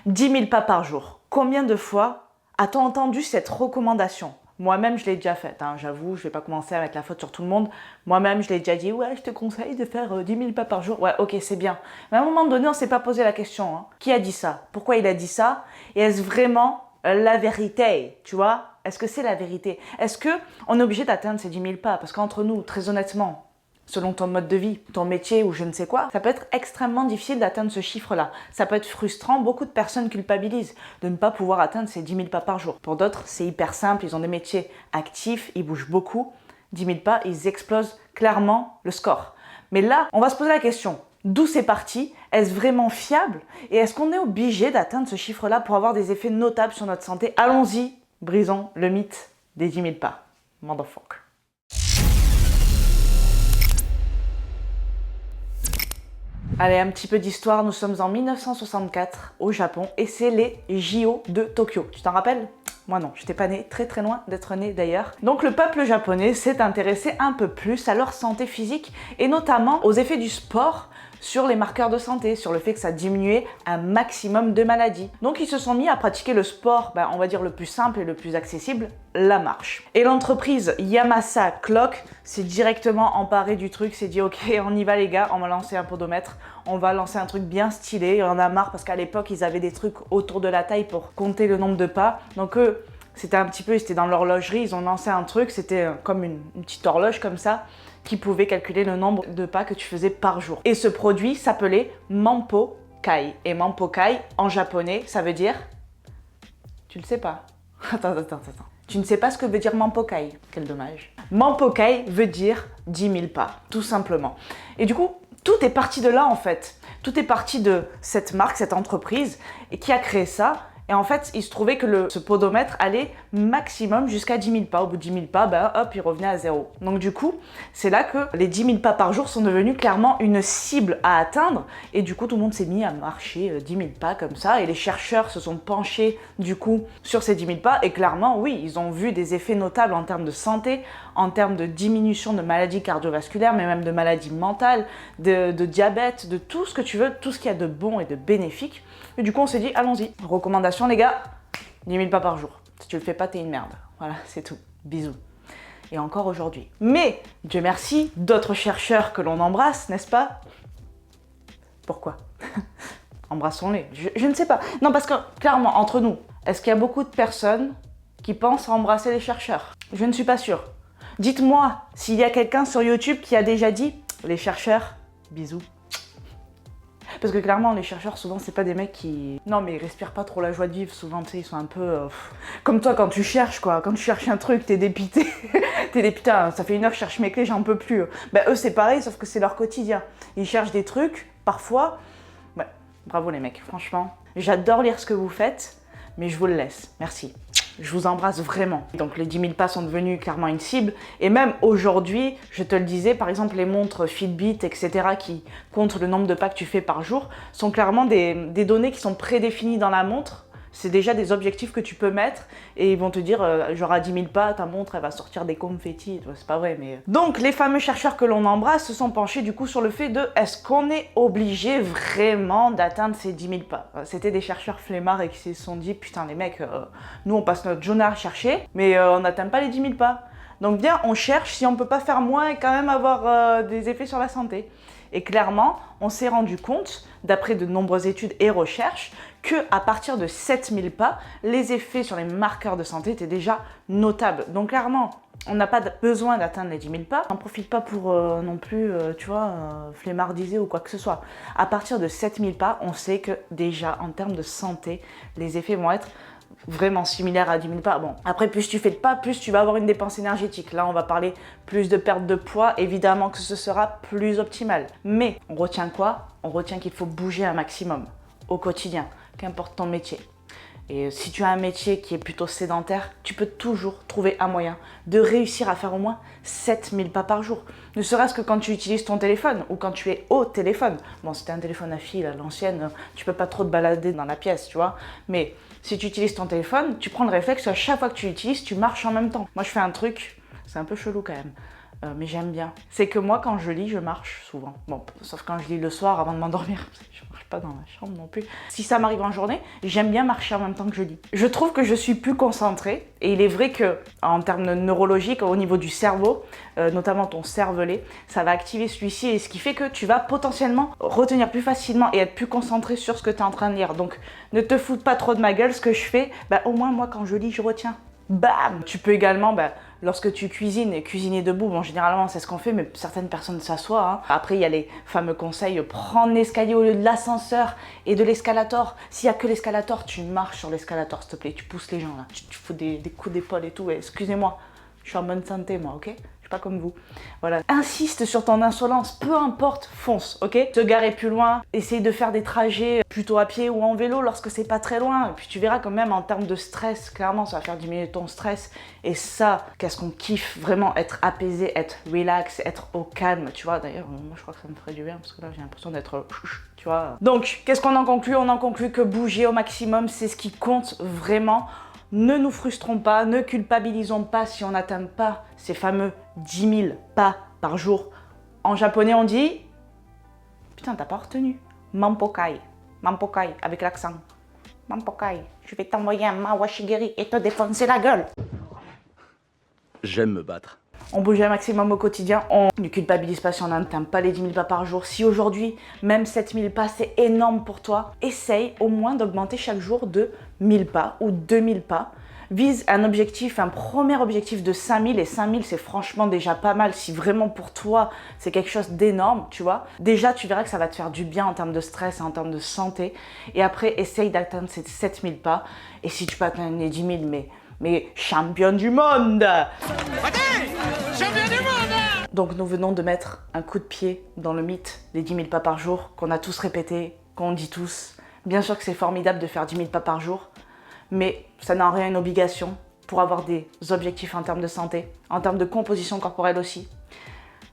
10 000 pas par jour. Combien de fois a-t-on entendu cette recommandation? Moi-même, je l'ai déjà faite, hein, j'avoue, je ne vais pas commencer à mettre la faute sur tout le monde. Moi-même, je l'ai déjà dit, ouais, je te conseille de faire 10 000 pas par jour. Ouais, ok, c'est bien. Mais à un moment donné, on ne s'est pas posé la question. Hein. Qui a dit ça? Pourquoi il a dit ça? Et est-ce vraiment la vérité? Tu vois? Est-ce que c'est la vérité? Est-ce qu'on est obligé d'atteindre ces 10 000 pas? Parce qu'entre nous, très honnêtement, selon ton mode de vie, ton métier ou je ne sais quoi, ça peut être extrêmement difficile d'atteindre ce chiffre-là. Ça peut être frustrant, beaucoup de personnes culpabilisent de ne pas pouvoir atteindre ces 10 000 pas par jour. Pour d'autres, c'est hyper simple, ils ont des métiers actifs, ils bougent beaucoup. 10 000 pas, ils explosent clairement le score. Mais là, on va se poser la question, d'où c'est parti? Est-ce vraiment fiable? Et est-ce qu'on est obligé d'atteindre ce chiffre-là pour avoir des effets notables sur notre santé? Allons-y, brisons le mythe des 10 000 pas. Motherfucker. Allez, un petit peu d'histoire, nous sommes en 1964 au Japon et c'est les JO de Tokyo. Tu t'en rappelles? Moi non, j'étais pas née, très très loin d'être née d'ailleurs. Donc le peuple japonais s'est intéressé un peu plus à leur santé physique et notamment aux effets du sport sur les marqueurs de santé, sur le fait que ça diminuait un maximum de maladies. Donc ils se sont mis à pratiquer le sport, on va dire le plus simple et le plus accessible, la marche. Et l'entreprise Yamasa Clock s'est directement emparée du truc, s'est dit ok, on y va les gars, on va lancer un podomètre, on va lancer un truc bien stylé, on en a marre parce qu'à l'époque ils avaient des trucs autour de la taille pour compter le nombre de pas. Donc eux, c'était un petit peu, c'était dans l'horlogerie, ils ont lancé un truc, c'était comme une petite horloge comme ça, qui pouvait calculer le nombre de pas que tu faisais par jour. Et ce produit s'appelait Manpo Kai. Et Manpo Kai, en japonais, ça veut dire... Tu le sais pas? Attends. Tu ne sais pas ce que veut dire Manpo Kai? Quel dommage. Manpo Kai veut dire 10 000 pas, tout simplement. Et du coup, tout est parti de là en fait. Tout est parti de cette marque, cette entreprise, et qui a créé ça. Et en fait, il se trouvait que ce podomètre allait maximum jusqu'à 10 000 pas. Au bout de 10 000 pas, hop, il revenait à zéro. Donc du coup, c'est là que les 10 000 pas par jour sont devenus clairement une cible à atteindre. Et du coup, tout le monde s'est mis à marcher 10 000 pas comme ça. Et les chercheurs se sont penchés du coup sur ces 10 000 pas. Et clairement, oui, ils ont vu des effets notables en termes de santé, en termes de diminution de maladies cardiovasculaires, mais même de maladies mentales, de diabète, de tout ce que tu veux, tout ce qu'il y a de bon et de bénéfique. Et du coup, on s'est dit, allons-y. Recommandation, les gars, 10 000 pas par jour. Si tu le fais pas, t'es une merde. Voilà, c'est tout. Bisous. Et encore aujourd'hui. Mais, Dieu merci, d'autres chercheurs que l'on embrasse, n'est-ce pas? Pourquoi? Embrassons-les. Je ne sais pas. Non, parce que, clairement, entre nous, est-ce qu'il y a beaucoup de personnes qui pensent à embrasser les chercheurs? Je ne suis pas sûre. Dites-moi s'il y a quelqu'un sur YouTube qui a déjà dit « Les chercheurs, bisous ». Parce que clairement, les chercheurs, souvent, c'est pas des mecs qui... Non, mais ils respirent pas trop la joie de vivre. Souvent, tu sais, ils sont un peu... Comme toi, quand tu cherches, quoi. Quand tu cherches un truc, t'es dépité. T'es des putain, ça fait 1 heure que je cherche mes clés, j'en peux plus. Eux, c'est pareil, sauf que c'est leur quotidien. Ils cherchent des trucs, parfois... bravo les mecs, franchement. J'adore lire ce que vous faites, mais je vous le laisse. Merci. Je vous embrasse vraiment. Donc les 10 000 pas sont devenus clairement une cible. Et même aujourd'hui, je te le disais, par exemple les montres Fitbit, etc. qui comptent le nombre de pas que tu fais par jour, sont clairement des données qui sont prédéfinies dans la montre. C'est déjà des objectifs que tu peux mettre et ils vont te dire genre à 10 000 pas, ta montre elle va sortir des confettis. C'est pas vrai mais... Donc les fameux chercheurs que l'on embrasse se sont penchés du coup sur le fait de est-ce qu'on est obligé vraiment d'atteindre ces 10 000 pas? C'était des chercheurs flemmards et qui se sont dit putain les mecs, nous on passe notre journée à chercher mais on n'atteint pas les 10 000 pas. Donc bien on cherche si on peut pas faire moins et quand même avoir des effets sur la santé. Et clairement, on s'est rendu compte, d'après de nombreuses études et recherches, qu'à partir de 7 000 pas, les effets sur les marqueurs de santé étaient déjà notables. Donc clairement, on n'a pas besoin d'atteindre les 10 000 pas. On n'en profite pas pour non plus, tu vois, flemmardiser ou quoi que ce soit. À partir de 7 000 pas, on sait que déjà, en termes de santé, les effets vont être vraiment similaire à 10 000 pas. Bon, après, plus tu fais de pas, plus tu vas avoir une dépense énergétique. Là, on va parler plus de perte de poids. Évidemment que ce sera plus optimal. Mais on retient quoi? On retient qu'il faut bouger un maximum au quotidien, qu'importe ton métier. Et si tu as un métier qui est plutôt sédentaire, tu peux toujours trouver un moyen de réussir à faire au moins 7 000 pas par jour. Ne serait-ce que quand tu utilises ton téléphone ou quand tu es au téléphone. Bon, si tu as un téléphone à fil à l'ancienne, tu peux pas trop te balader dans la pièce, tu vois. Mais si tu utilises ton téléphone, tu prends le réflexe à chaque fois que tu l'utilises, tu marches en même temps. Moi, je fais un truc, c'est un peu chelou quand même. Mais j'aime bien. C'est que moi, quand je lis, je marche souvent. Bon, sauf quand je lis le soir avant de m'endormir. Je marche pas dans la chambre non plus. Si ça m'arrive en journée, j'aime bien marcher en même temps que je lis. Je trouve que je suis plus concentrée et il est vrai que en termes neurologiques, au niveau du cerveau, notamment ton cervelet, ça va activer celui-ci et ce qui fait que tu vas potentiellement retenir plus facilement et être plus concentré sur ce que tu es en train de lire. Donc ne te fous pas trop de ma gueule, ce que je fais, au moins moi quand je lis, je retiens. Bam! Tu peux également, lorsque tu cuisines, et cuisiner debout, bon généralement c'est ce qu'on fait, mais certaines personnes s'assoient. Hein. Après il y a les fameux conseils, prendre l'escalier au lieu de l'ascenseur et de l'escalator. S'il n'y a que l'escalator, tu marches sur l'escalator s'il te plaît, tu pousses les gens là, tu fous des coups d'épaule et tout. Excusez-moi, je suis en bonne santé moi, ok? Pas comme vous. Voilà. Insiste sur ton insolence, peu importe, fonce, ok? Te garer plus loin, essaye de faire des trajets plutôt à pied ou en vélo lorsque c'est pas très loin. Et puis tu verras quand même en termes de stress, clairement ça va faire diminuer ton stress. Et ça, qu'est-ce qu'on kiffe vraiment, être apaisé, être relax, être au calme, tu vois. D'ailleurs, moi je crois que ça me ferait du bien parce que là j'ai l'impression d'être... Tu vois. Donc, qu'est-ce qu'on en conclut? On en conclut que bouger au maximum, c'est ce qui compte vraiment. Ne nous frustrons pas, ne culpabilisons pas si on n'atteint pas ces fameux 10 000 pas par jour. En japonais, on dit... Putain, t'as pas retenu. Mampokai. Mampokai, avec l'accent. Mampokai. Je vais t'envoyer un mawashigiri et te défoncer la gueule. J'aime me battre. On bouge un maximum au quotidien, on ne culpabilise pas si on n'atteint pas les 10 000 pas par jour. Si aujourd'hui, même 7 000 pas, c'est énorme pour toi, essaye au moins d'augmenter chaque jour de 1000 pas ou 2000 pas. Vise un objectif, un premier objectif de 5000 et 5000 c'est franchement déjà pas mal si vraiment pour toi c'est quelque chose d'énorme, tu vois. Déjà tu verras que ça va te faire du bien en termes de stress et en termes de santé. Et après essaye d'atteindre ces 7000 pas. Et si tu peux atteindre les 10 000, mais champion du monde! Donc nous venons de mettre un coup de pied dans le mythe des 10 000 pas par jour qu'on a tous répété, qu'on dit tous. Bien sûr que c'est formidable de faire 10 000 pas par jour, mais ça n'a en rien une obligation pour avoir des objectifs en termes de santé, en termes de composition corporelle aussi.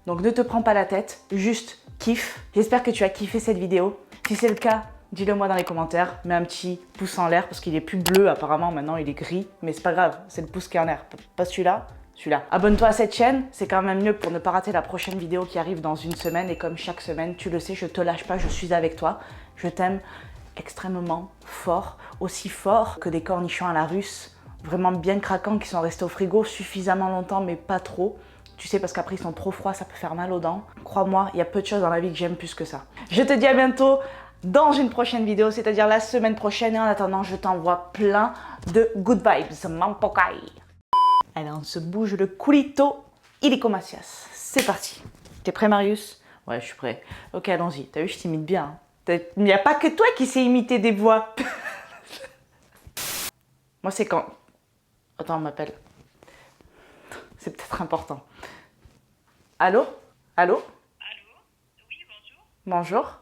Donc ne te prends pas la tête, juste kiffe. J'espère que tu as kiffé cette vidéo. Si c'est le cas, dis-le moi dans les commentaires. Mets un petit pouce en l'air parce qu'il est plus bleu apparemment, maintenant il est gris. Mais c'est pas grave, c'est le pouce qui est en l'air, pas celui-là. Celui-là. Abonne-toi à cette chaîne, c'est quand même mieux pour ne pas rater la prochaine vidéo qui arrive dans une semaine. Et comme chaque semaine, tu le sais, je te lâche pas, je suis avec toi. Je t'aime extrêmement fort, aussi fort que des cornichons à la russe, vraiment bien craquants qui sont restés au frigo suffisamment longtemps mais pas trop. Tu sais, parce qu'après ils sont trop froids, ça peut faire mal aux dents. Crois-moi, il y a peu de choses dans la vie que j'aime plus que ça. Je te dis à bientôt dans une prochaine vidéo, c'est-à-dire la semaine prochaine. Et en attendant, je t'envoie plein de good vibes. Mampokai. Allez, on se bouge le culito illico-macias. C'est parti. T'es prêt, Marius? Ouais, je suis prêt. Ok, allons-y. T'as vu, je t'imite bien. Il n'y a pas que toi qui sais imiter des voix. Moi, c'est quand... Attends, on m'appelle. C'est peut-être important. Allô? Allô? Allô? Oui, bonjour. Bonjour.